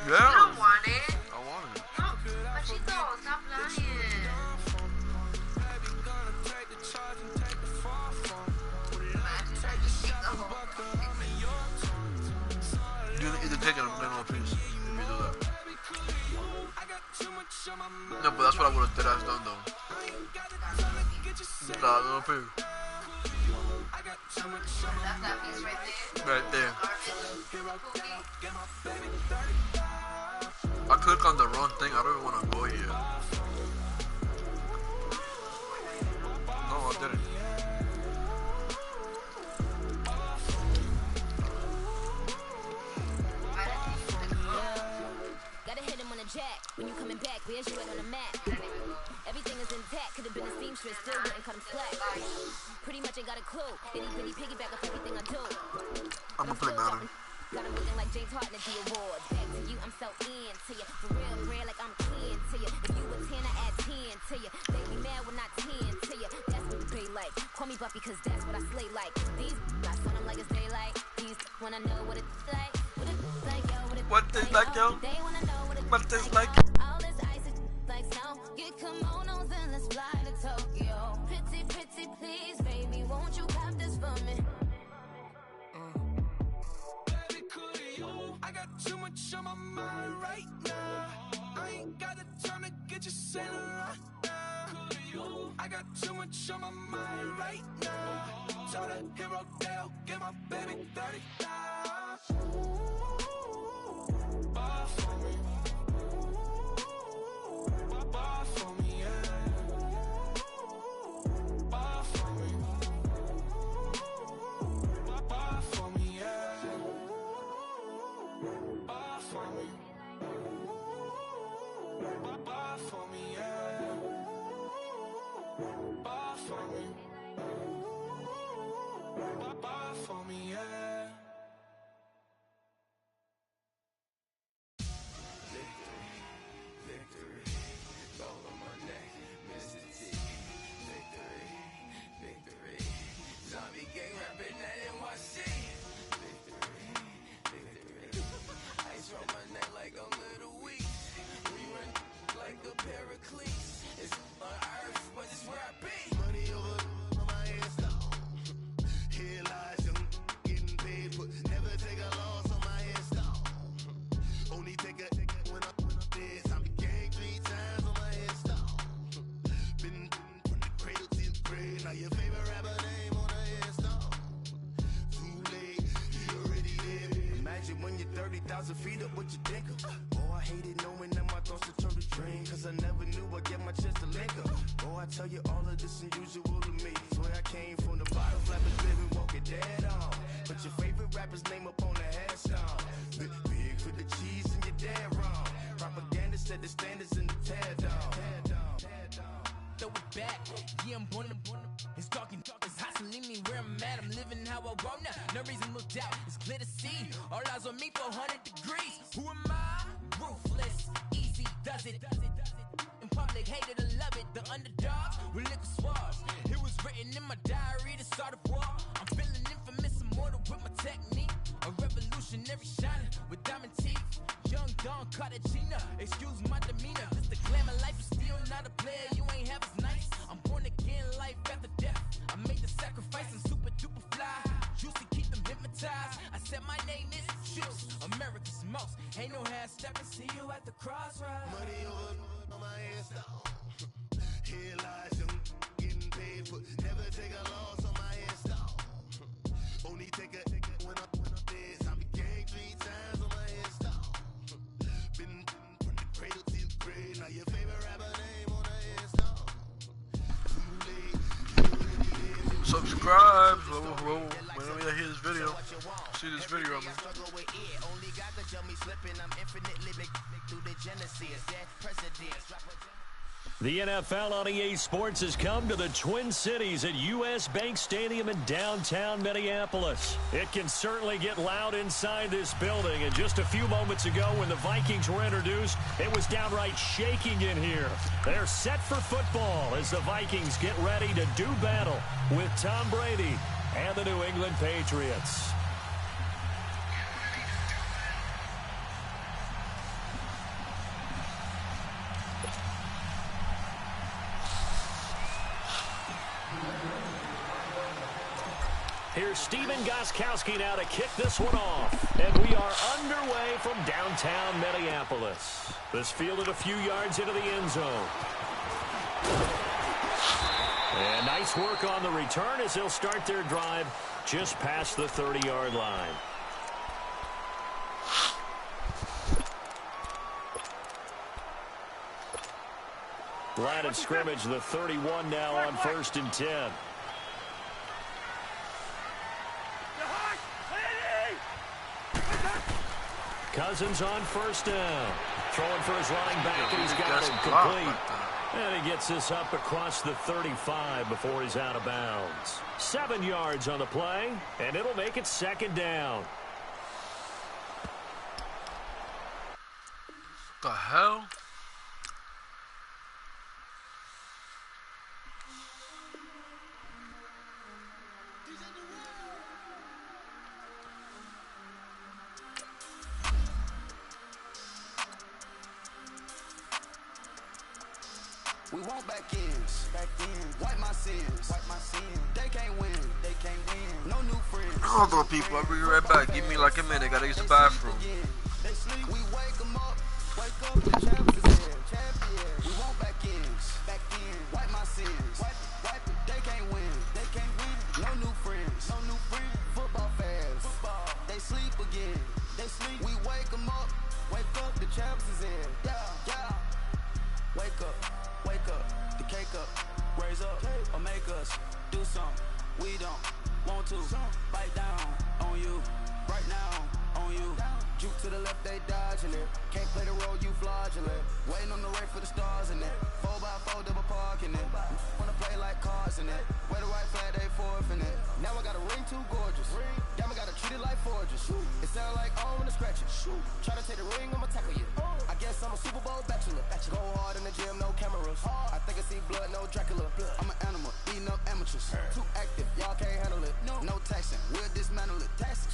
Yeah. You don't want it. I want it. No, Machito, stop lying. Imagine I just take the whole thing. You either take it or make one piece if you do that. No, but that's what I would have done though. Nah, no piece. That's that piece right there. Right there. Garbage. I clicked on the wrong thing. I don't even want to go here. No, I didn't. Gotta hit him on the jack. When you coming back, where's you at on the map? Everything is intact. Could have been a seamstress, still wouldn't cut him slack. Pretty much ain't got a clue. Itty bitty piggyback off everything I do. I'm gonna play Madden. Got him looking like James Harden at the awards. Back to you, I'm so into you. For real, real, like I'm kin to you. If you a 10, I add 10 to you. They be mad when I 10 to you. That's what the pay like. Call me Buffy, cause that's what I slay like. These, I saw them like it's daylight. These, wanna know what it's like. What it's like, yo. What it's like, yo? They wanna know what it's What it's like? All this ice is like snow. Get kimonos and let's fly to Tokyo. Pretty, pretty, please, baby, won't you cop this for me? I got too much on my mind right now. I ain't got the time to get you sailing right now. I got too much on my mind right now. Told a hero Dale, get my baby 30 bar for me. Bar for me, yeah. Bar for me. Bar for me, yeah. Bar for me. Bar for me, yeah. Bar for me. Bar for me, yeah. Victory, gold on my neck, Mr. T. Victory, victory. Zombie gang rapping at NYC. Victory, victory. Ice on my neck like I'm Little Weak. We run like a Pericles. It's on earth, but it's where I be. Money over on my hands down. Here lies young, getting paid, but never take a loss on my hands down. Only take a when I'm dead. Zombie gang 3 times on my hands down. Been from the cradle to the grave. Now your favorite rapper name on the hands down. Too late, you already there. Imagine when you're 30,000 feet up, what you think of? Oh, I hated knowing that my thoughts would turn to dream. Cause I never knew I'd get my chance to link up. Oh, I tell you all of this unusual to me. Swear I came from the bottom, flapping, living, walking dead on. Put your favorite rapper's name up on the headstone. Big for the cheese and you're dead wrong. Propaganda set the standards in the tear down. Throw it back, yeah, I'm born to. It's talking, it's hustling me where I'm at. I'm living how I want now. No reasonable doubt, it's clear to see. All eyes on me, 400 degrees. Who am I? Ruthless, easy, does it. In public, hated or love it. The underdogs with liquor swabs. It was written in my diary to start a war. I'm feeling infamous, immortal with my technique. A revolutionary shining with diamond teeth. Young Don Cartagena, excuse my demeanor. Just the glamour life is still not a player. You ain't half as nice. I'm born again, life after death. I made the sacrifice and super duper fly. Juicy, keep them hypnotized. I said my name is Juice, America's most. Ain't no half stepping. See you at the crossroads. Money over on my hands down. Here lies young, getting paid, but never take a loss on my hands down. Only take a when I'm dead. Zombie gang 3 times on my hands down. Been from the cradle to the grave. Now your favorite rapper name on the hands down. Too late, Subscribe. Whenever you hear this video, see this video, I mean. Only God could tell me slipping. I'm infinitely big through the genesis. That president. The NFL on EA Sports has come to the Twin Cities at US Bank Stadium in downtown Minneapolis. It can certainly get loud inside this building, and just a few moments ago when the Vikings were introduced, it was downright shaking in here. They're set for football as the Vikings get ready to do battle with Tom Brady and the New England Patriots. Here's Steven Gostkowski now to kick this one off. And we are underway from downtown Minneapolis. This fielded a few yards into the end zone. And nice work on the return as they'll start their drive just past the 30-yard line. Line of scrimmage, the 31 now on 1st and 10. Cousins on 1st down. Throwing for his running back, and he's got it complete. And he gets this up across the 35 before he's out of bounds. 7 yards on the play, and it'll make it 2nd down. The hell? We want back ends, wipe my sins, they can't win, no new friends. Hold on, people, I'll be right back. Give me like a minute, gotta use the bathroom. They sleep, we wake them up, the champions here, we want back ends, wipe my sins, they can't win, no new friends, football fans, they sleep again, we wake them up, the champions here, yeah, wake up, the cake up, raise up, or make us do something we don't want to, bite down on you, right now, on you, juke to the left, they dodging it, can't play the role, you fraudulent, waiting on the race for the stars in it, 4x4 double parking it, wanna play like cars in it, wear the white flag, they forfeit it, now I got a ring too gorgeous, damn I gotta treat it like forges, it sound like oh when I scratch it, try to take the ring, I'ma tackle you, I guess I'm a Super Bowl bachelor, go hard in the gym, no cameras, I think I see blood, no Dracula, I'm an animal, eating up amateurs, too active, y'all can't handle it, no taxing, we'll dismantle it,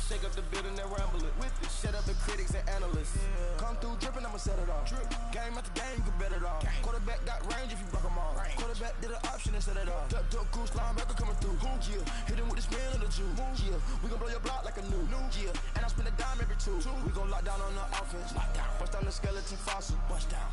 shake up the building and ramble it, shut up the critics and analysts, come through dripping, I'ma set it off, game after game, you can bet it off, quarterback got range if you block them all, quarterback did an option and set it off, duck goose, linebacker coming through, yeah, hit him with the spin of the Jew, yeah, we gon' blow your block like a new, yeah, and I spend a dime every two, we gon' lock down on the offense, bust down the skeleton fossil,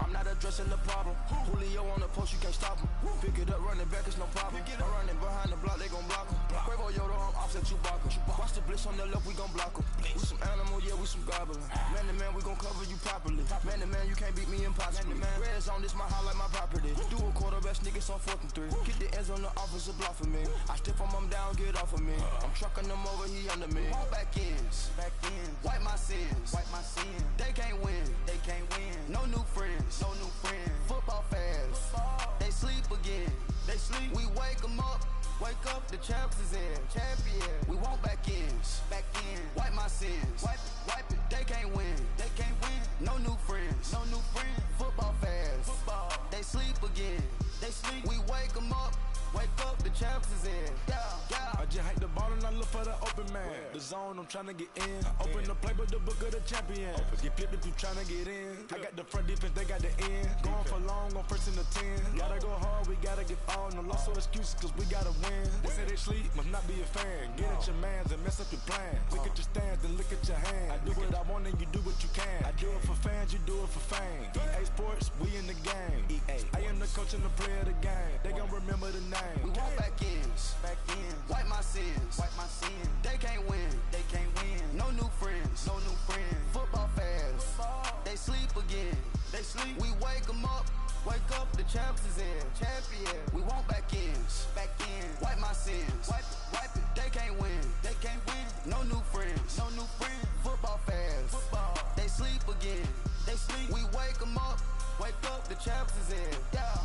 I'm not addressing the problem, Julio on the post, you can't stop him, pick it up, running back, it's no problem, I'm running behind the block, they gon' block him, Quavo Yoda, I'm offset Chewbacca, watch the blitz on the left, we gon' block him, we some animal, yeah, we some goblin, man to man, we gon' cover you properly, man to man, you can't beat me impossibly, red zone, this my highlight, my property, do a quarterback sneakers on 4th and 3, get the ends on the offensive block for me, I stiff him, I'm down, get off of me, I'm trucking them over, he under me, back ends, wipe my sins, they can't win, no new friends, football fans, they sleep again, we wake them up, the champions in, we want back ends, wipe my sins, wipe it, they can't win, no new friends, football fans, they sleep again, we wake them up, the champions in, yeah. I just hike the ball and I look for the open man. The zone, I'm tryna get in. Open the playbook, the book of the champion. Get flipped if you tryna get in. I got the front defense, they got the end. Going for long, on 1st and the 10. Gotta go hard, we gotta get all. No loss or excuses, cause we gotta win. They say they sleep, must not be a fan. Get at your mans and mess up your plans. Look at your stands and look at your hands. I do what I want and you do what you can. I do it for fans, you do it for fame. EA Sports, we in the game. I am the coach and the player of the game. They gon' remember the name. We want back ends, wipe my sins, they can't win, no new friends, football fans, they sleep again, we wake them up, the champions in, we want back ends, wipe my sins, wipe it, they can't win, no new friends, football fans, they sleep again, we wake them up, the champions in, yeah.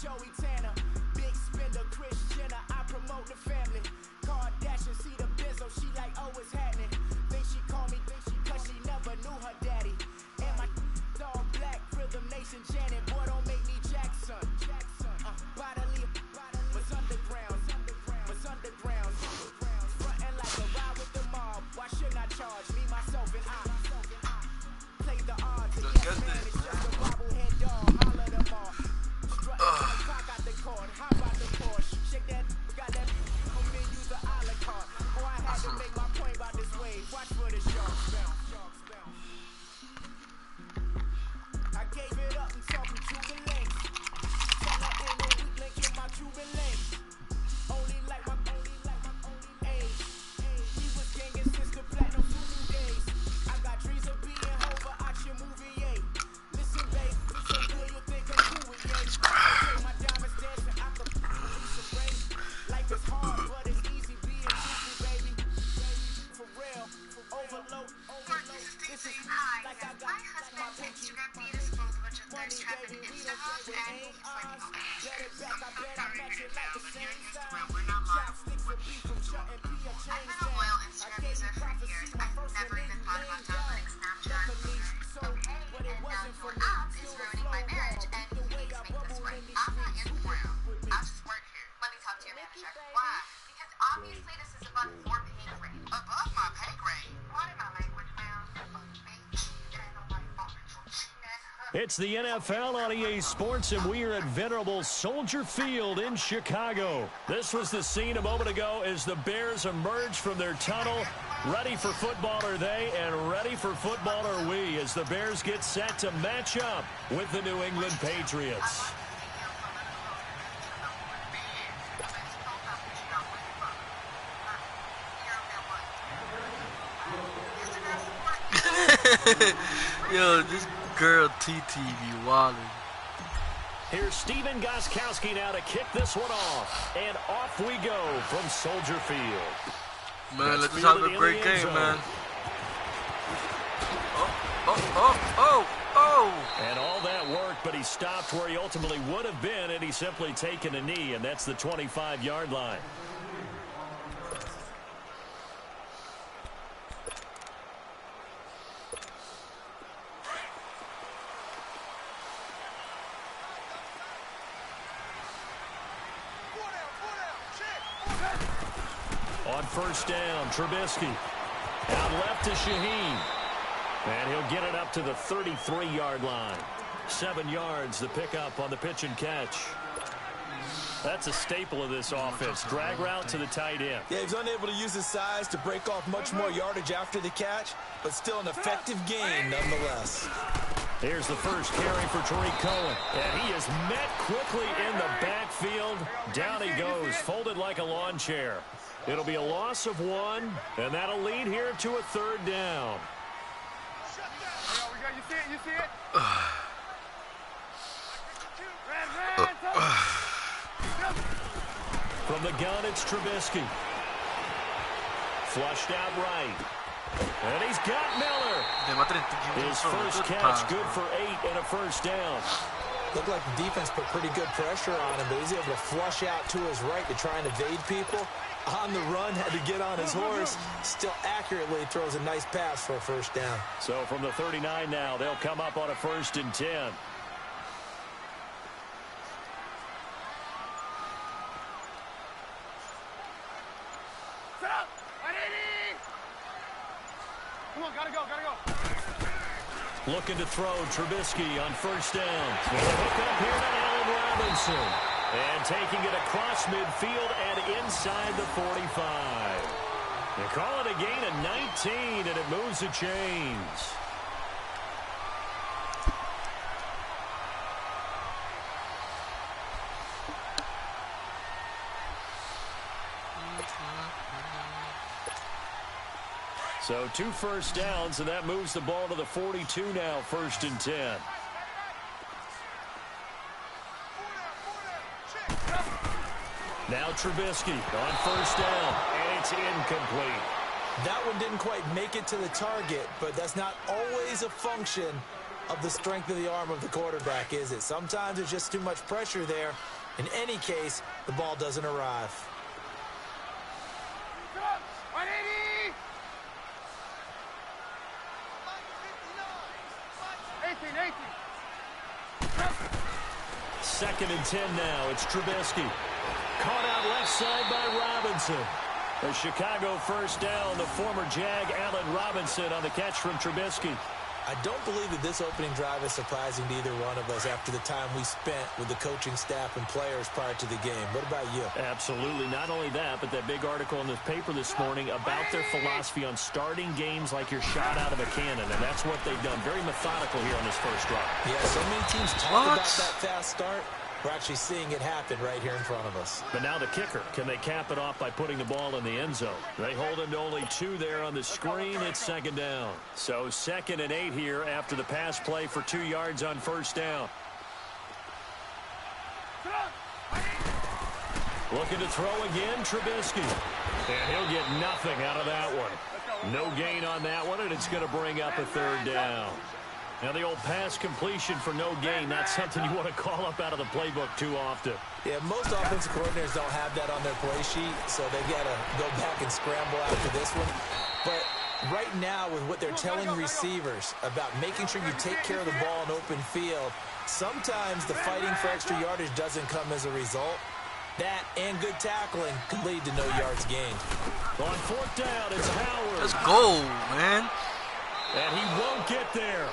Joey Tanner, big spender, Chris Jenner. I promote the family. Kardashian, see the Benzo, she like, oh, it's happening. Think she call me, cause she never knew her daddy. And my dog black, Rhythm Nation Janet. Boy, don't make me Jackson. Bodily, was underground. Frontin' like a ride with the mob. Why shouldn't I charge me, myself, and I? Play the odds. Against man, it's just a bobblehead dog. Holler them all. Strutting like cock out the cord. How about the Porsche? Shake that, got that. Come in, use the a la carte. Boy, I had to make my point about this wave. Watch for the sharks bounce. I gave it up and talking Cuban links. Tell her ain't no weak link in my Cuban links. Only like my age. He was gangin' since the platinum voodoo days. I got dreams of being over out your movie, yeah. Listen, babe, listen good, you think I'm cool with yeah. Okay, my diamonds dancing, I could some rain. Life is hard, but it's easy being goofy, baby. For real, overload. This is like I got my Instagram feed is full of a bunch of thirst trapping Insta hoes, and he's like, get it back, I bet I match it like the same style. we're not live. Chopsticks with beef from Chuck and P. I've been a loyal Instagram user for years. I've never even thought about downloading Snapchat. Okay, and now your app is ruining my marriage, and you need to make this right. I'm not in the room. I'll just work here. Let me talk to your manager. Why? Because obviously this is above your pay grade. Above my pay grade? Pardon my language, ma'am. It's the NFL on EA Sports, and we are at venerable Soldier Field in Chicago. This was the scene a moment ago as the Bears emerged from their tunnel. Ready for football are they, and ready for football are we, as the Bears get set to match up with the New England Patriots. Yo, this girl TT be wildin'. Here's Steven Gostkowski now to kick this one off. And off we go from Soldier Field. Man, let's have a great game, man. Oh. And all that work, but he stopped where he ultimately would have been, and he's simply taken a knee, and that's the 25-yard line. On first down, Trubisky. Out left to Shaheen. And he'll get it up to the 33-yard line. 7 yards, the pickup on the pitch and catch. That's a staple of this offense. Drag route to the tight end. Yeah, he's unable to use his size to break off much more yardage after the catch, but still an effective gain nonetheless. Here's the first carry for Tariq Cohen. And he is met quickly in the backfield. Down he goes, folded like a lawn chair. It'll be a loss of 1, and that'll lead here to a third down. You see it? From the gun, it's Trubisky. Flushed out right. And he's got Miller. His first catch, good for 8 and a first down. Looked like the defense put pretty good pressure on him, but he's able to flush out to his right to try and evade people. On the run, had to get on his horse. Still accurately throws a nice pass for a first down. So from the 39 now, they'll come up on a 1st and 10. Come on, gotta go. Looking to throw, Trubisky on first down. With a hook up here to Allen Robinson. And taking it across midfield and inside the 45. They call it a gain of 19, and it moves the chains. So 2 first downs, and that moves the ball to the 42 now, 1st and 10. Now Trubisky on first down, and it's incomplete. That one didn't quite make it to the target, but that's not always a function of the strength of the arm of the quarterback, is it? Sometimes there's just too much pressure there. In any case, the ball doesn't arrive. 180! 18. Second and 10 now. It's Trubisky. Caught out left side by Robinson. A Chicago first down. The former Jag, Allen Robinson, on the catch from Trubisky. I don't believe that this opening drive is surprising to either one of us after the time we spent with the coaching staff and players prior to the game. What about you? Absolutely. Not only that, but that big article in the paper this morning about their philosophy on starting games like you're shot out of a cannon, and that's what they've done. Very methodical here on this first drive. Yeah, so many teams talk about that fast start. We're actually seeing it happen right here in front of us. But now the kicker. Can they cap it off by putting the ball in the end zone? They hold him to only 2 there on the screen. It's second down. So 2nd and 8 here after the pass play for 2 yards on first down. Looking to throw again, Trubisky. And he'll get nothing out of that one. No gain on that one, and it's going to bring up a 3rd down. Now, the old pass completion for no gain, not something you want to call up out of the playbook too often. Yeah, most offensive coordinators don't have that on their play sheet, so they got to go back and scramble after this one. But right now, with what they're telling receivers about making sure you take care of the ball in open field, sometimes the fighting for extra yardage doesn't come as a result. That and good tackling could lead to no yards gained. On 4th down, it's Howard. Let's go, man. And he won't get there.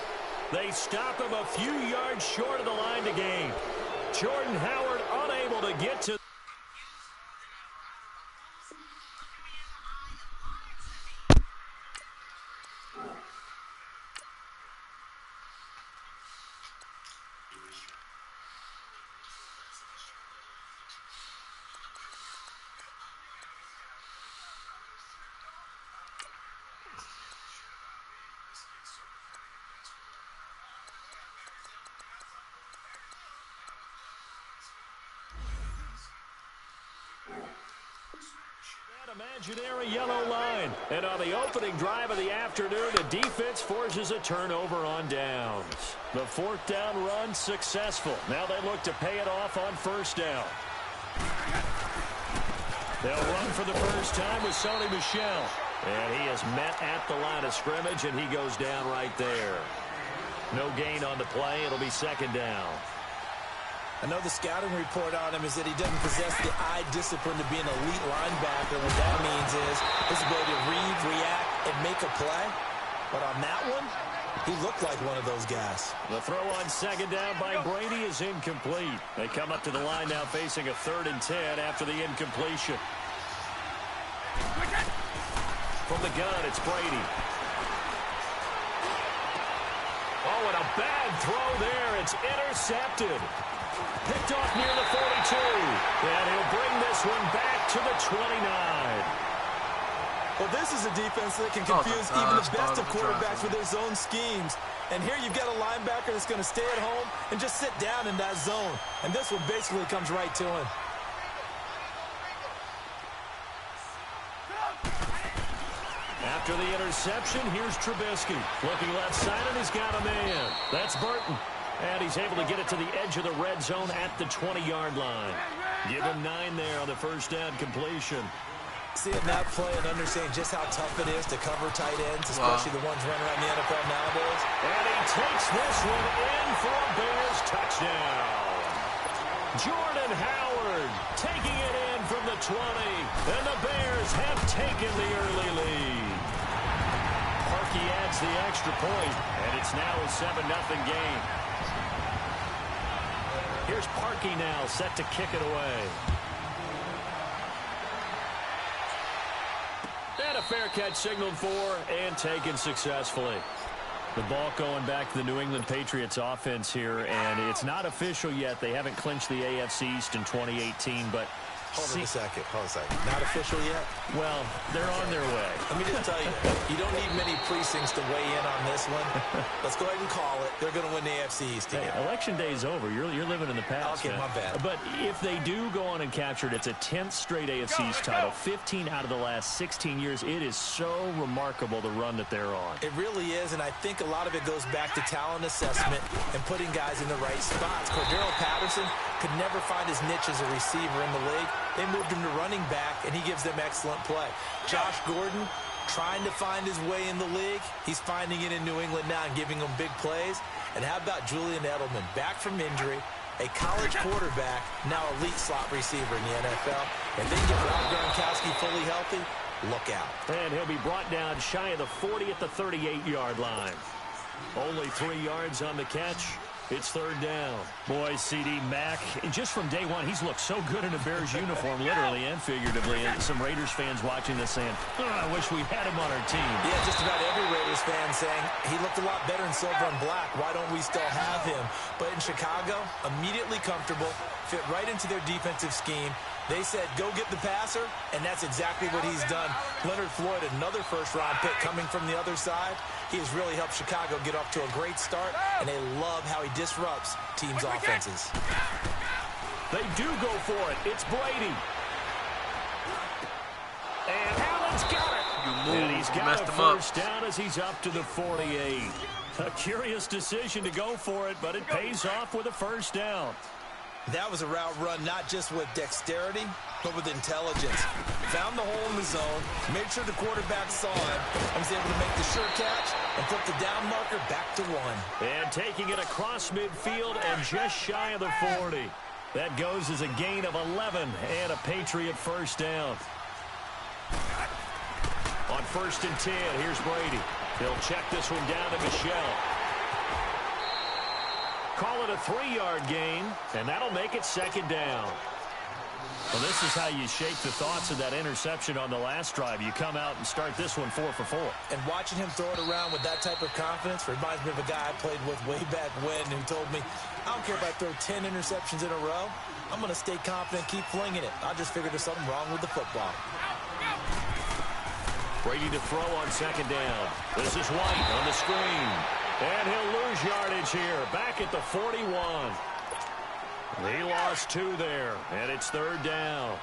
They stop him a few yards short of the line to gain. Jordan Howard unable to get to. Imaginary yellow line. And on the opening drive of the afternoon, the defense forces a turnover on downs. The 4th down run successful. Now they look to pay it off on first down. They'll run for the first time with Sony Michel. And he is met at the line of scrimmage, and he goes down right there. No gain on the play. It'll be 2nd down. I know the scouting report on him is that he doesn't possess the eye discipline to be an elite linebacker. What that means is his ability to read, react, and make a play. But on that one, he looked like one of those guys. The throw on 2nd down by Brady is incomplete. They come up to the line now facing a 3rd and 10 after the incompletion. From the gun, it's Brady. Oh, and a bad throw there. It's intercepted. Picked off near the 42. And he'll bring this one back to the 29. Well, this is a defense that can confuse even the best of quarterbacks with their zone schemes. And here you've got a linebacker that's going to stay at home and just sit down in that zone. And this one basically comes right to him. After the interception, here's Trubisky. Looking left side, and he's got a man. That's Burton. And he's able to get it to the edge of the red zone at the 20-yard line. Give him 9 there on the first down completion. Seeing that play and understanding just how tough it is to cover tight ends, especially the ones running around the NFL nowadays. And he takes this one in for a Bears touchdown. Jordan Howard taking it in from the 20. And the Bears have taken the early lead. Parkey adds the extra point, and it's now a 7-0 game. Here's Parkey now, set to kick it away. And a fair catch signaled for and taken successfully. The ball going back to the New England Patriots offense here, and it's not official yet. They haven't clinched the AFC East in 2018, but Hold on a second. Not official yet? Well, they're on their way. Let me just tell you, you don't need many precincts to weigh in on this one. Let's go ahead and call it. They're going to win the AFC East again. Hey, election day is over. You're living in the past. Okay, man. my bad. But if they do go on and capture it, it's a 10th straight AFC East title, 15 out of the last 16 years. It is so remarkable the run that they're on. It really is, and I think a lot of it goes back to talent assessment and putting guys in the right spots. Cordero Patterson could never find his niche as a receiver in the league. They moved him to running back, and he gives them excellent play. Josh Gordon trying to find his way in the league. He's finding it in New England now and giving them big plays. And how about Julian Edelman, back from injury, a college quarterback, now elite slot receiver in the NFL. If they can get Rob Gronkowski fully healthy, look out. And he'll be brought down shy of the 40 at the 38-yard line. Only 3 yards on the catch. It's third down. Boy, C.D. Mack, just from day one, he's looked so good in a Bears uniform, literally and figuratively. And some Raiders fans watching this saying, I wish we had him on our team. Yeah, just about every Raiders fan saying he looked a lot better in silver and black. Why don't we still have him? But in Chicago, immediately comfortable, fit right into their defensive scheme. They said, go get the passer, and that's exactly what he's done. Leonard Floyd, another first-round pick coming from the other side. He has really helped Chicago get off to a great start, and they love how he disrupts teams' offenses. They do go for it. It's Brady. And Allen's got it. And he's got a first down as he's up to the 48. A curious decision to go for it, but it pays off with a first down. That was a route run not just with dexterity, but with intelligence. Found the hole in the zone, made sure the quarterback saw him, and was able to make the sure catch and flip the down marker back to 1. And taking it across midfield and just shy of the 40. That goes as a gain of 11 and a Patriot first down. On 1st and 10, here's Brady. He'll check this one down to Michelle. Call it a 3-yard gain, and that'll make it second down. Well, this is how you shake the thoughts of that interception on the last drive. You come out and start this one 4 for 4. And watching him throw it around with that type of confidence reminds me of a guy I played with way back when who told me, I don't care if I throw 10 interceptions in a row. I'm going to stay confident, keep flinging it. I just figured there's something wrong with the football. Brady to throw on second down. This is White on the screen. And he'll lose yardage here, back at the 41. He lost 2 there, and it's third down.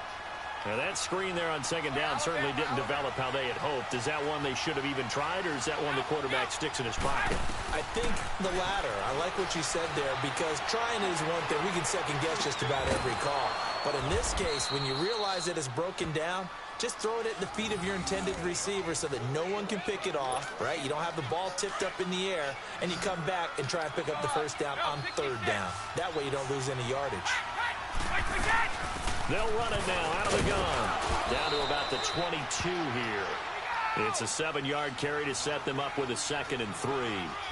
Now, that screen there on second down certainly didn't develop how they had hoped. Is that one they should have even tried, or is that one the quarterback sticks in his pocket? I think the latter. I like what you said there, because trying is one thing. We can second-guess just about every call. But in this case, when you realize that it's broken down, just throw it at the feet of your intended receiver so that no one can pick it off, right? You don't have the ball tipped up in the air, and you come back and try and pick up the first down on third down. That way you don't lose any yardage. They'll run it now out of the gun. Down to about the 22 here. It's a 7-yard carry to set them up with a 2nd and 3.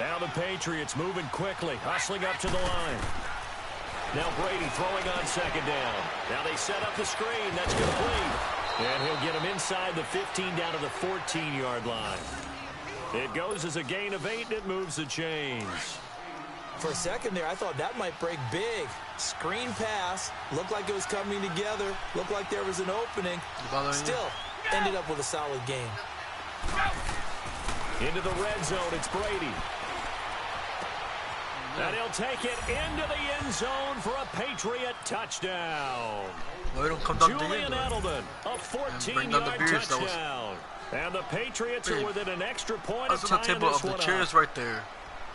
Now the Patriots moving quickly, hustling up to the line. Now Brady throwing on second down. Now they set up the screen. That's complete. And he'll get him inside the 15 down to the 14-yard line. It goes as a gain of 8, and it moves the chains. For a second there, I thought that might break big. Screen pass. Looked like it was coming together. Looked like there was an opening. Still, ended up with a solid game. Into the red zone, it's Brady. And he'll take it into the end zone for a Patriot touchdown. Julian Edelman, a 14-yard touchdown. And the Patriots are within an extra point of tying this one up. Right there.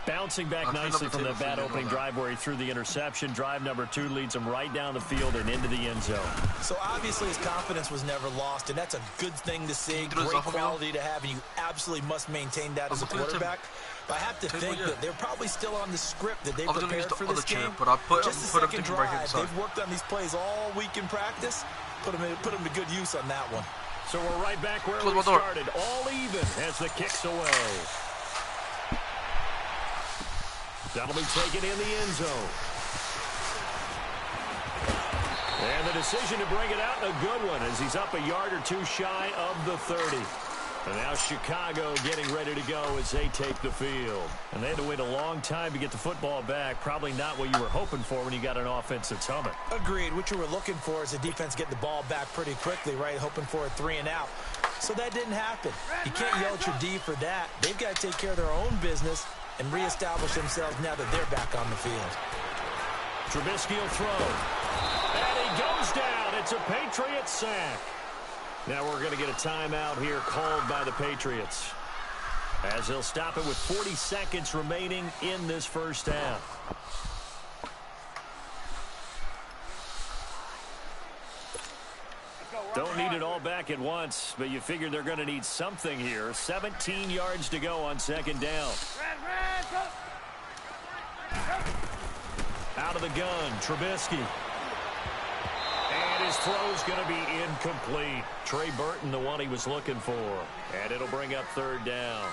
Bouncing back nicely from that bad opening drive where he threw the interception. Drive number 2 leads him right down the field and into the end zone. So obviously his confidence was never lost, and that's a good thing to see, great quality to have, and you absolutely must maintain that as a quarterback. But I have to think that they're probably still on the script that they prepared for this game. Just the second drive, they've worked on these plays all week in practice. Put them to good use on that one. So we're right back where we started, all even as the kick's away. That'll be taken in the end zone. And the decision to bring it out, a good one, as he's up a yard or 2 shy of the 30. And now Chicago getting ready to go as they take the field. And they had to wait a long time to get the football back. Probably not what you were hoping for when you got an offense that's humming. Agreed. What you were looking for is the defense getting the ball back pretty quickly, right? Hoping for a 3-and-out. So that didn't happen. You can't yell at your D for that. They've got to take care of their own business and reestablish themselves now that they're back on the field. Trubisky will throw. And he goes down. It's a Patriots sack. Now we're going to get a timeout here called by the Patriots, as they'll stop it with 40 seconds remaining in this first half. Don't need it all back at once, but you figure they're going to need something here. 17 yards to go on second down. Out of the gun, Trubisky. And his throw's going to be incomplete. Trey Burton, the one he was looking for. And it'll bring up third down.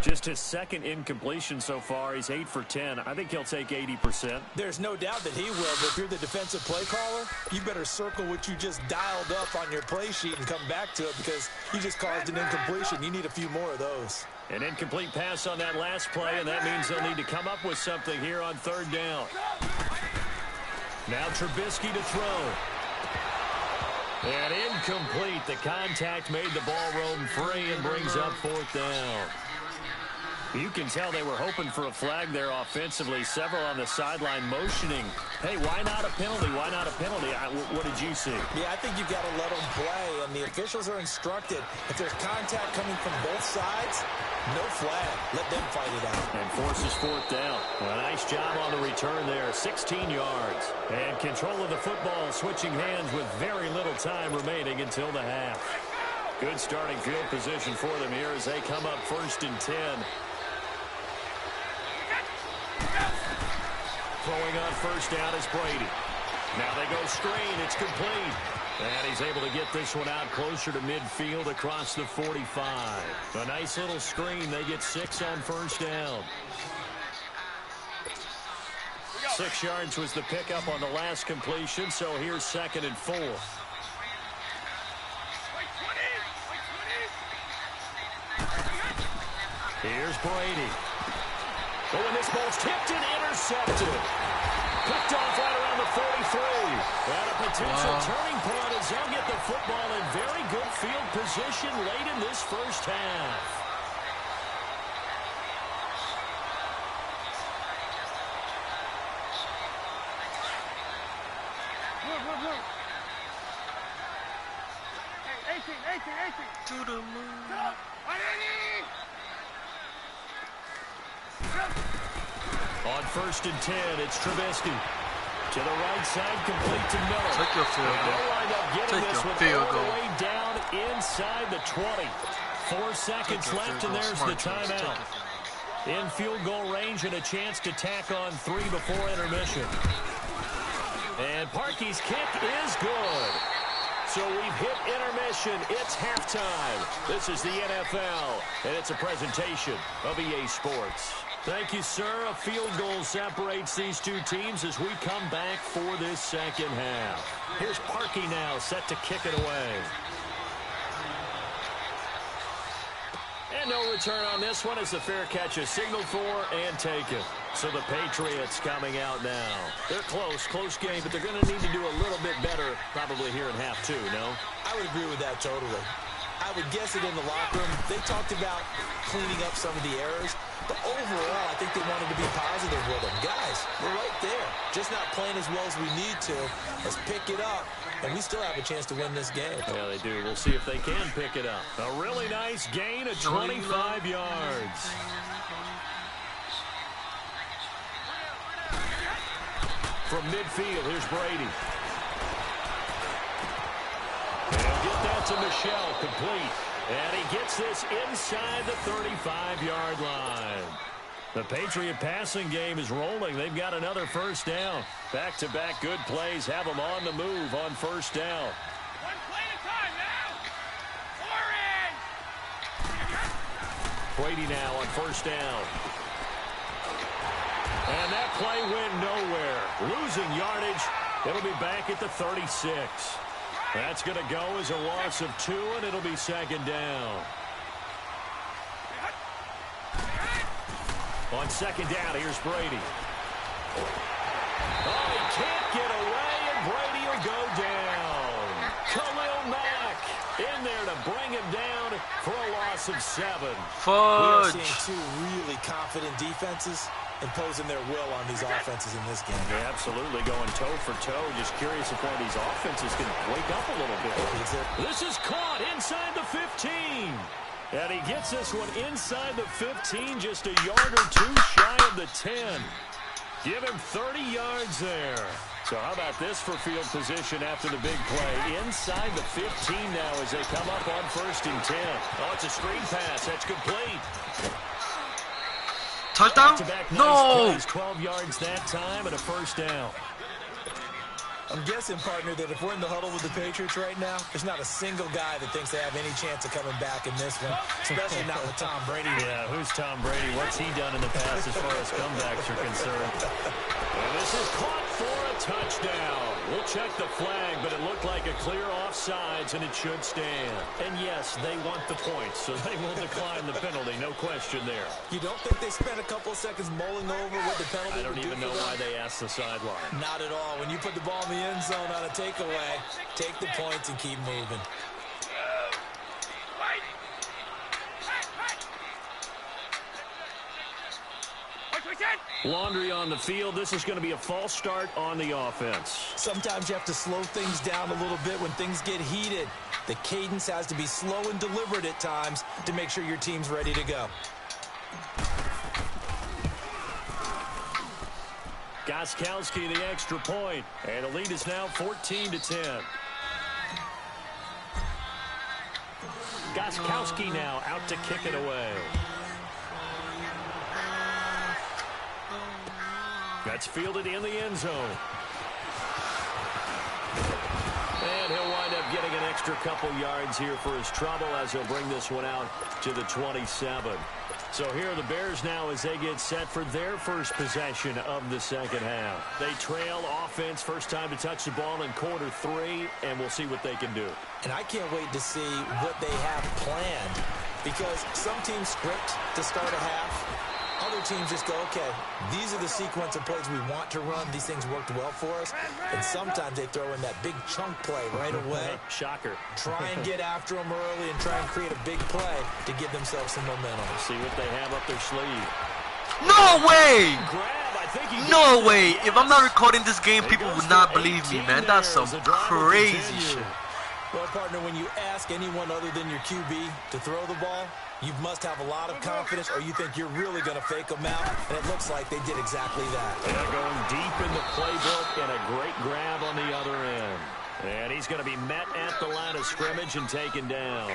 Just his second incompletion so far. He's 8 for 10. I think he'll take 80%. There's no doubt that he will, but if you're the defensive play caller, you better circle what you just dialed up on your play sheet and come back to it, because you just caused an incompletion. You need a few more of those. An incomplete pass on that last play, and that means they'll need to come up with something here on third down. Now Trubisky to throw. And incomplete. The contact made the ball roam free and brings up fourth down. You can tell they were hoping for a flag there offensively. Several on the sideline motioning. Hey, why not a penalty? Why not a penalty? What did you see? Yeah, I think you've got to let them play, and the officials are instructed. If there's contact coming from both sides, no flag. Let them fight it out. And forces fourth down. A nice job on the return there. 16 yards. And control of the football, switching hands with very little time remaining until the half. Good starting field position for them here as they come up 1st and 10. Throwing on first down is Brady. Now they go screen. It's complete. And he's able to get this one out closer to midfield across the 45. A nice little screen. They get 6 on first down. 6 yards was the pickup on the last completion, so here's 2nd and 4. Here's Brady. But when this ball's tipped and intercepted. Picked off right around the 43. And a potential turning point as they'll get the football in very good field position late in this first half. Hey, 18. To the moon. On 1st and 10, it's Trubisky. To the right side, complete to Miller. Take your field goal. They'll wind up getting Take this your one field all goal. the way down inside the 20. 4 seconds left, and there's the timeout. In field goal range and a chance to tack on 3 before intermission. And Parkey's kick is good. So we've hit intermission. It's halftime. This is the NFL, and it's a presentation of EA Sports. Thank you, sir. A field goal separates these two teams as we come back for this second half. Here's Parkey now, set to kick it away. And no return on this one as the fair catch is signaled for and taken. So the Patriots coming out now. They're close game, but they're going to need to do a little bit better probably here in half 2, no? I would agree with that totally. I would guess it in the locker room. They talked about cleaning up some of the errors, but overall, I think they wanted to be positive with them. Guys, we're right there. Just not playing as well as we need to. Let's pick it up, and we still have a chance to win this game. Yeah, they do. We'll see if they can pick it up. A really nice gain of 25 yards. From midfield, here's Brady. And he'll get that to Michelle, complete. And he gets this inside the 35-yard line. The Patriot passing game is rolling. They've got another first down. Back-to-back good plays have them on the move on first down. One play at a time now. 4 in. Brady now on first down. And that play went nowhere. Losing yardage. It'll be back at the 36. That's going to go as a loss of 2, and it'll be second down. On second down, here's Brady. Oh, he can't get away, and Brady will go down. Khalil Mack in there to bring him down for a loss of 7. We are seeing two really confident defenses imposing their will on these offenses in this game. Yeah, absolutely, going toe for toe. Just curious if one of these offenses can wake up a little bit. This is caught inside the 15. And he gets this one inside the 15, just a yard or two shy of the 10. Give him 30 yards there. So how about this for field position after the big play? Inside the 15 now as they come up on 1st and 10. Oh, it's a screen pass. That's complete. Touchdown? No! Plays, 12 yards that time and a 1st down. I'm guessing, partner, that if we're in the huddle with the Patriots right now, there's not a single guy that thinks they have any chance of coming back in this one, especially not with Tom Brady. Yeah, who's Tom Brady? What's he done in the past as far as comebacks are concerned? And this is caught for a touchdown. We'll check the flag, but it looked like a clear offsides, and it should stand. And yes, they want the points, so they will decline the penalty, no question there. You don't think they spent a couple of seconds mulling over what the penalty I don't even know why they asked the sideline. Not at all. When you put the ball in the end zone on a takeaway, take the points and keep moving. Laundry on the field. This is going to be a false start on the offense. Sometimes you have to slow things down a little bit when things get heated. The cadence has to be slow and deliberate at times to make sure your team's ready to go. Gostkowski the extra point, and the lead is now 14-10. Gostkowski now out to kick it away. That's fielded in the end zone. And he'll wind up getting an extra couple yards here for his trouble as he'll bring this one out to the 27. So here are the Bears now as they get set for their first possession of the second half. They trail offense, first time to touch the ball in quarter 3, and we'll see what they can do. And I can't wait to see what they have planned, because some teams script to start a half. Other teams just go, okay, these are the sequence of plays we want to run. These things worked well for us. And sometimes they throw in that big chunk play right away. Shocker. Try and get after them early and try and create a big play to give themselves some momentum. See what they have up their sleeve. No way! Grab, no way! If I'm not recording this game, people would not believe me, man. That's some crazy shit. Well, partner, when you ask anyone other than your QB to throw the ball, you must have a lot of confidence, or you think you're really going to fake them out, and it looks like they did exactly that. They're going deep in the playbook, and a great grab on the other end. And he's going to be met at the line of scrimmage and taken down.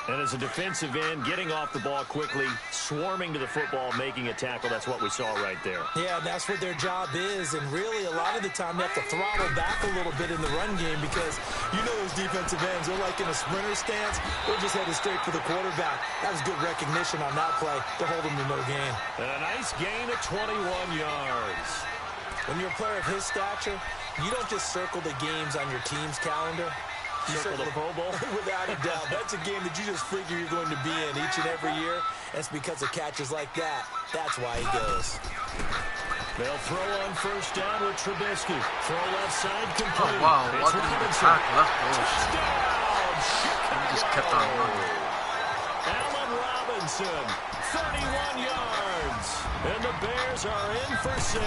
And as a defensive end, getting off the ball quickly, swarming to the football, making a tackle, that's what we saw right there. Yeah, and that's what their job is, and really a lot of the time they have to throttle back a little bit in the run game, because you know those defensive ends, they're like in a sprinter stance, they're just headed straight for the quarterback. That was good recognition on that play to hold them to no gain. And a nice gain of 21 yards. When you're a player of his stature, you don't just circle the games on your team's calendar. You circle the Pro Bowl? Without a doubt. That's a game that you just figure you're going to be in each and every year. And it's because of catches like that. That's why he goes. They'll throw on first down with Trubisky. Throw left side complete. Oh, wow. It's What did he attack? Left He just kept on running. Allen Robinson, 31 yards. And the Bears are in for 6.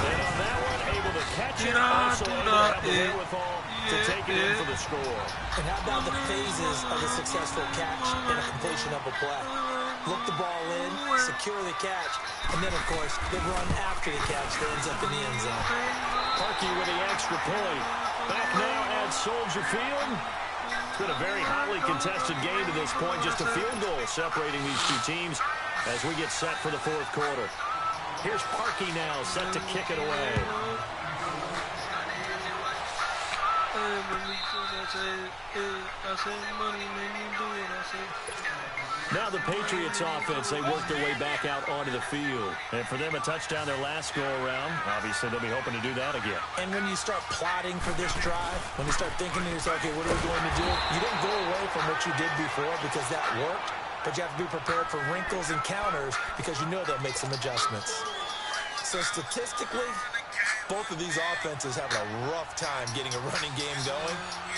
And on that one, able to catch it. Also able to have the wherewithal to take it in for the score. And how about the phases of a successful catch and a completion of a play? Look the ball in, secure the catch, and then, of course, the run after the catch that ends up in the end zone. Parkey with the extra point. Back now at Soldier Field. It's been a very hotly contested game to this point. Just a field goal separating these two teams as we get set for the fourth quarter. Here's Parkey now, set to kick it away. Now the Patriots offense, they work their way back out onto the field. And for them, a touchdown their last go-around. Obviously, they'll be hoping to do that again. And when you start plotting for this drive, when you start thinking to yourself, okay, what are we going to do? You don't go away from what you did before because that worked. but you have to be prepared for wrinkles and counters because you know they'll make some adjustments. So statistically, both of these offenses having a rough time getting a running game going.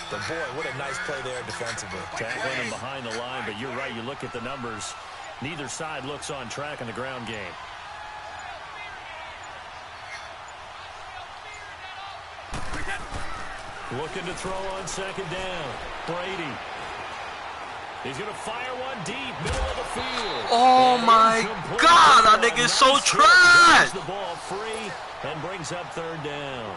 But, boy, what a nice play there defensively. Tackling him behind the line, but you're right. You look at the numbers. Neither side looks on track in the ground game. Looking to throw on second down. Brady. He's going to fire one deep, middle of the field. Oh, my God. That nigga is so trash. The ball free and brings up third down.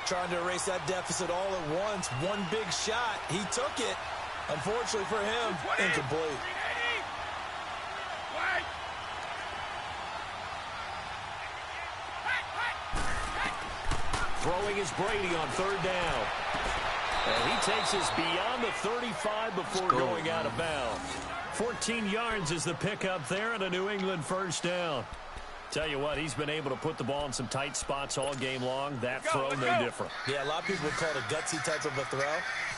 Trying to erase that deficit all at once. One big shot. He took it. Unfortunately for him, incomplete. Throwing is Brady on third down. And he takes us beyond the 35 before going out of bounds. 14 yards is the pickup there and a New England first down. Tell you what, he's been able to put the ball in some tight spots all game long. That throw, no different. Yeah, a lot of people would call it a gutsy type of a throw.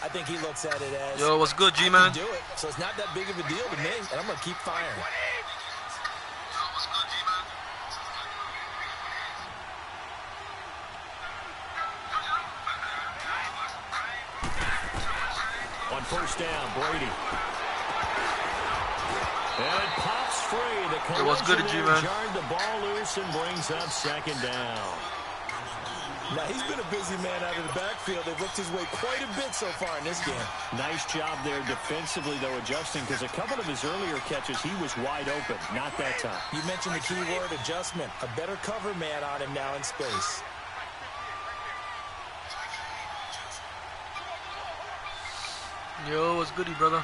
I think he looks at it as, yo, what's good, G-Man? do it, so it's not that big of a deal to me, and I'm going to keep firing. On first down, Brady. And it pops free. The what's good, G-Man? Jarred the ball loose and brings up second down. Now, he's been a busy man out of the backfield. They've looked his way quite a bit so far in this game. Nice job there defensively, though, adjusting, because a couple of his earlier catches, he was wide open. Not that time. You mentioned the key word, adjustment. A better cover man on him now in space. Yo, what's goody, brother?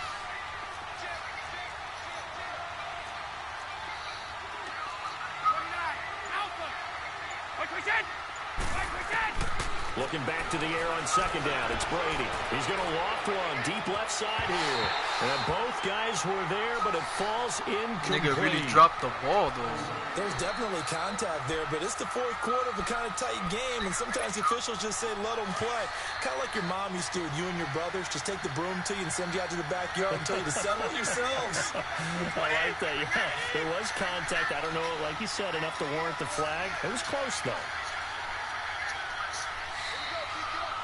Looking back to the air on second down. It's Brady. He's going to loft one deep left side here. And both guys were there, but it falls incomplete. Nigga really dropped the ball, though. There's definitely contact there, but it's the fourth quarter of a kind of tight game, and sometimes the officials just say, let them play. Kind of like your mom used to with you and your brothers. Just take the broom to you and send you out to the backyard and tell you to settle yourselves. I like that. Yeah, there was contact. I don't know, like you said, enough to warrant the flag. It was close, though.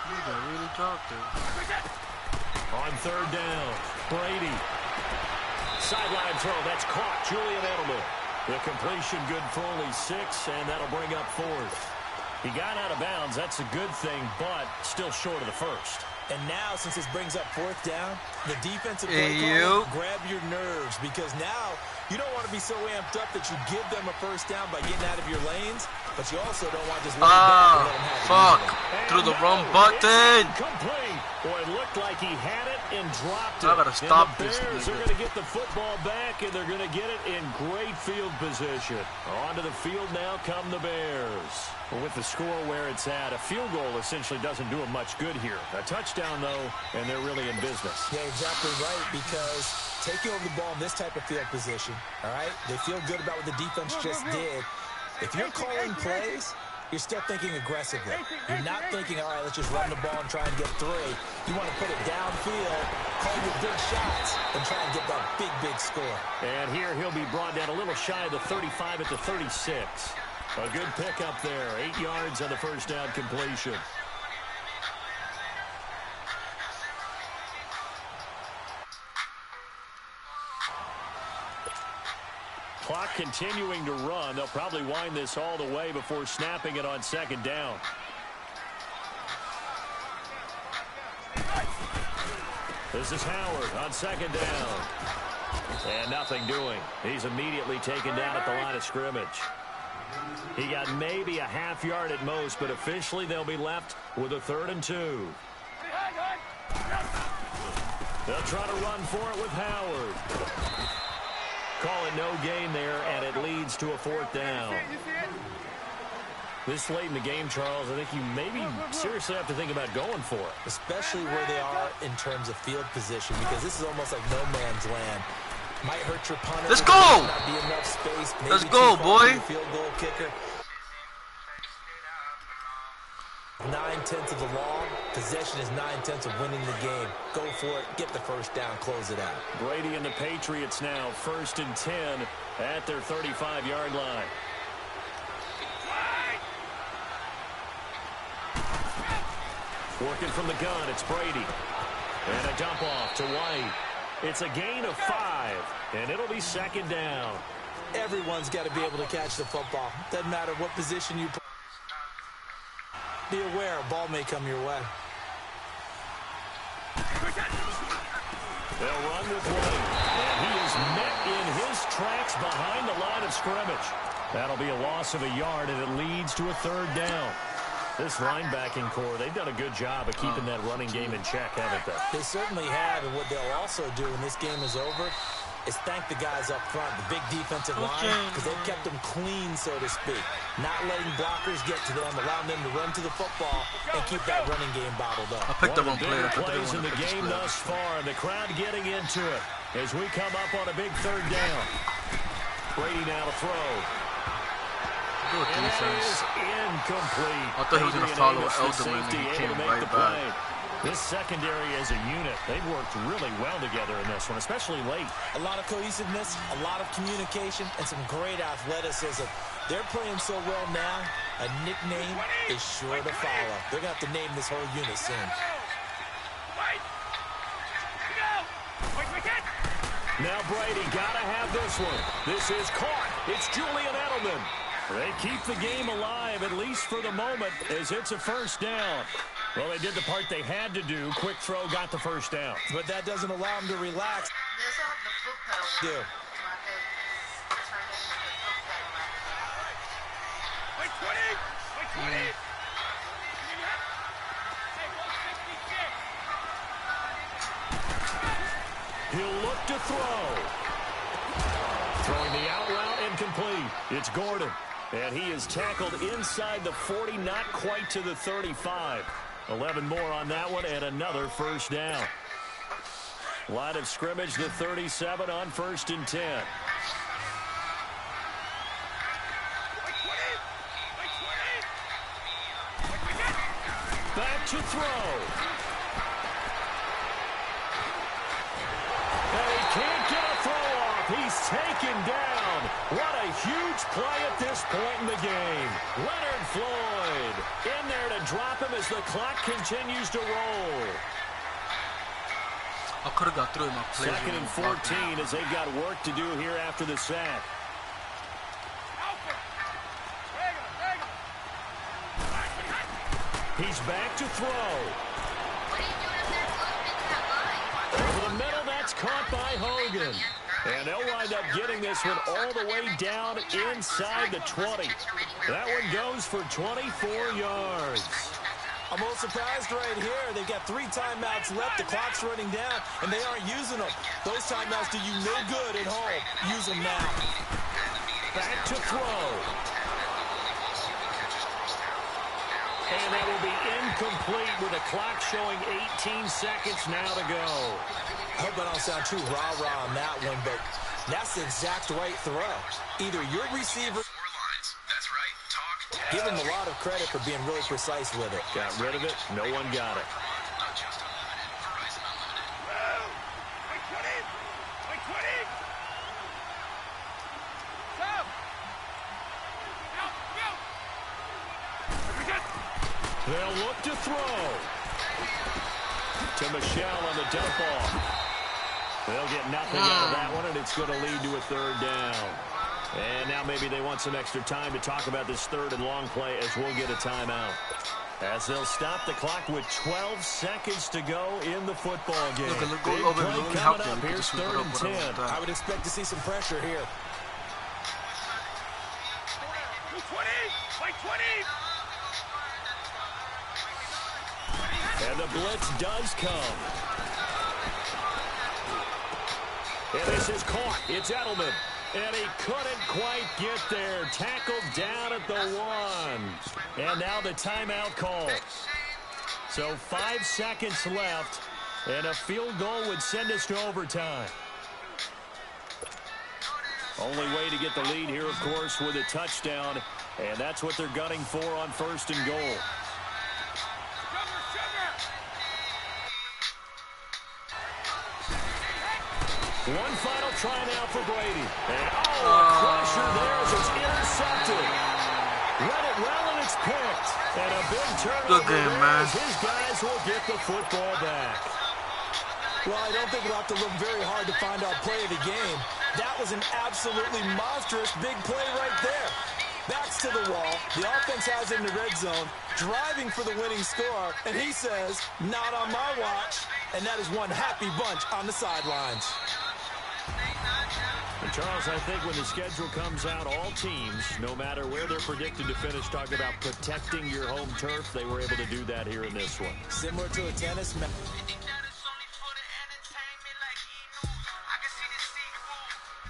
Nigga really dropped it. On third down, Brady. Sideline throw. That's caught. Julian Edelman. The completion good for only 6, and that'll bring up fourth. He got out of bounds. That's a good thing, but still short of the first. And now, since this brings up fourth down, the defensive Hey, play you. call, grab your nerves, because now you don't want to be so amped up that you give them a first down by getting out of your lanes, but you also don't want to just lay back and let them have it Fuck. easily. Threw the wrong button. Complete. Boy, it looked like he had it and dropped it. I gotta stop and the this Bears nigga. are going to get the football back, and they're going to get it in great field position. Onto the field now come the Bears. Well, with the score where it's at, a field goal essentially doesn't do them much good here. A touchdown, though, and they're really in business. Yeah, exactly right, because taking over the ball in this type of field position, all right, they feel good about what the defense just did. If you're calling plays, you're still thinking aggressively. You're not thinking, all right, let's just run the ball and try and get 3. You want to put it downfield, call your big shots, and try and get that big, big score. And here he'll be brought down a little shy of the 35 at the 36. A good pickup there. 8 yards on the first down completion. Clock continuing to run. They'll probably wind this all the way before snapping it on second down. This is Howard on second down. And nothing doing. He's immediately taken down at the line of scrimmage. He got maybe a half yard at most, but officially they'll be left with a 3rd and 2. They'll try to run for it with Howard. Call it no gain there, and it leads to a 4th down. This late in the game, Charles, I think you maybe seriously have to think about going for it. Especially where they are in terms of field position, because this is almost like no man's land. Might hurt your punter. Let's go! Not be enough space. Let's go, boy. Field goal kicker. 9/10 of the law. Possession is 9/10 of winning the game. Go for it, get the first down, close it out. Brady and the Patriots now 1st and 10 at their 35-yard line. Working from the gun, it's Brady. And a dump off to White. It's a gain of 5, and it'll be 2nd down. Everyone's got to be able to catch the football. Doesn't matter what position you play. Be aware, a ball may come your way. They'll run with White, and he is met in his tracks behind the line of scrimmage. That'll be a loss of a yard, and it leads to a 3rd down. This linebacking core, they've done a good job of keeping that running game in check, haven't they? They certainly have, and what they'll also do when this game is over is thank the guys up front, the big defensive line, because they've kept them clean, so to speak. Not letting blockers get to them, allowing them to run to the football and keep that running game bottled up. I picked up One on of the bigger play. plays in the game thus far. The crowd getting into it as we come up on a big 3rd down. Brady now to throw. Good And that defense. is incomplete. I thought he was going to Adrian follow Amos, the Elderman, and safety, he able came to make right the back. play. This secondary as a unit, they've worked really well together in this one, especially late. A lot of cohesiveness, a lot of communication, and some great athleticism. They're playing so well now, a nickname is sure to follow. They're going to have to name this whole unit soon. Now Brady got to have this one. This is caught. It's Julian Edelman. They keep the game alive, at least for the moment, as it's a 1st down. Well, they did the part they had to do. Quick throw, got the 1st down. But that doesn't allow them to relax. Do. He'll look to throw. Throwing the out route incomplete. It's Gordon. And he is tackled inside the 40, not quite to the 35. 11 more on that one, and another 1st down. Line of scrimmage, the 37 on 1st and 10. Back to throw. And he can't get a throw off. He's taken down. What a huge play at this point in the game. Leonard Floyd in there to drop him as the clock continues to roll. I could have got through my play. 2nd and 14 as they've got work to do here after the sack. He's back to throw. Over the middle, that's caught by Hogan. And they'll wind up getting this one all the way down inside the 20. That one goes for 24 yards. I'm a little surprised right here. They've got 3 timeouts left. The clock's running down, and they aren't using them. Those timeouts do you no good at home. Use them now. Back to throw. And that will be incomplete with the clock showing 18 seconds now to go. I hope I don't sound too rah-rah on that one, but that's the exact right throw. Either your receiver... Give him a lot of credit for being really precise with it. Got rid of it. No one got it. They'll look to throw. To Michelle on the dump off. They'll get nothing out of that one, and it's going to lead to a 3rd down. And now maybe they want some extra time to talk about this 3rd and long play as we'll get a timeout. As they'll stop the clock with 12 seconds to go in the football game. Look, Big play coming up. Here's 3rd and 10. I would expect to see some pressure here. And the blitz does come. And this is caught. It's Edelman. And he couldn't quite get there. Tackled down at the 1. And now the timeout call. So 5 seconds left. And a field goal would send us to overtime. Only way to get the lead here, of course, with a touchdown. And that's what they're gunning for on 1st and goal. One final try now for Brady. And a pressure there as it's intercepted. Read it well, and it's picked. And a big turnover. Good game, man. His guys will get the football back. Well, I don't think we'll have to look very hard to find our play of the game. That was an absolutely monstrous big play right there. Backs to the wall. The offense has it in the red zone, driving for the winning score. And he says, not on my watch. And that is one happy bunch on the sidelines. And Charles, I think when the schedule comes out, all teams, no matter where they're predicted to finish, talk about protecting your home turf. They were able to do that here in this one. Similar to a tennis match.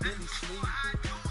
Billy Sleep.